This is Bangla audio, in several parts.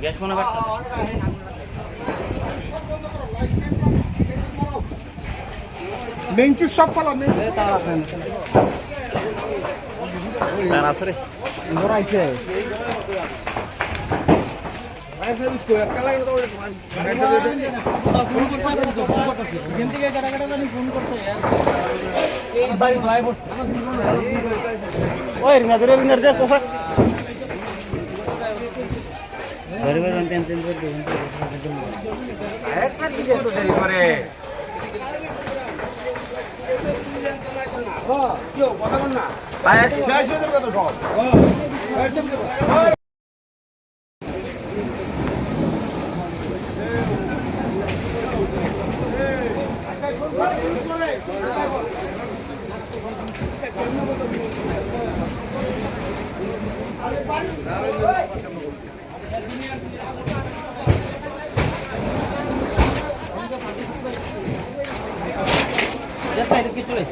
গ্যাস মনে করতে মেঞ্চুর সব পালা তার আছে রে ধরাইছে ওই রিনা ধরে রিনার যে কোফা ধরে ধরে টেনশন করে দিন আরে স্যার কি যেত দেরি করে কেউ কথা বল না আয় শেষ হয়ে যাবে কত সব Ya está, ¿qué chule?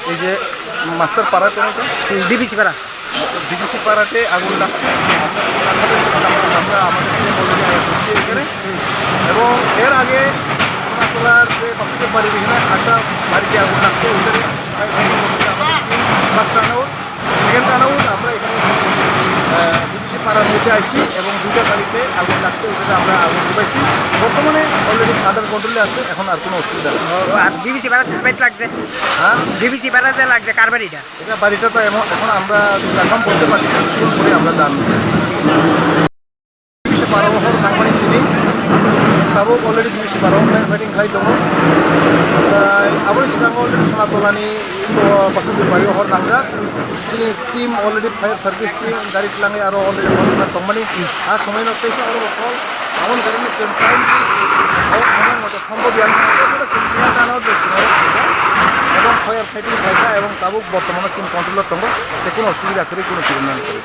এই যে মাস্টার পাড়া কোন ডিবিসি পাড়া ডিবিসি পাড়াতে আগুন লাগছে আমরা আমাদের এখানে এবং এর আগে তোলার যে বাচ্চাদের বাড়ি এখানে একটা বাড়িতে আগুন লাগছে ওইখানে ফার্স্ট রানআউট সেকেন্ড রানআউট আমরা এখানে ডিবিসি পাড়ার মধ্যে আইছি এবং দুইটা বাড়িতে আগুন লাগছে ওইখানে আমরা আগুন পাইছি বর্তমানে অলরেডি আন্ডার কন্ট্রোলে আছে এখন আর কোনো অসুবিধা নেই। আর ডিবিসি পাড়া চাপাইতে লাগছে হ্যাঁ ডিবিসি পাড়াতে লাগছে কার বাড়িটা এটা বাড়িটা তো এখন আমরা কনফার্ম করতে পারছি না শুরু করে আমরা জানবো বারো বছর নাংমানি তিনি tabuk already divisi barong main fighting khai dong aboni siang already sona tolani pasal bari hor nangja sini tim already fire service team dari tilangi aro already hor tongmani আর সময় নষ্ট হয়েছে আরো কল এমন কারণে টাইম আমার মতো সম্ভব জানাও এবং ফায়ার ফাইটিং ফাইটা এবং তাবুক বর্তমানে টিম কন্ট্রোলার তঙ্গ কোনো অসুবিধা করে কোনো ট্রিটমেন্ট করে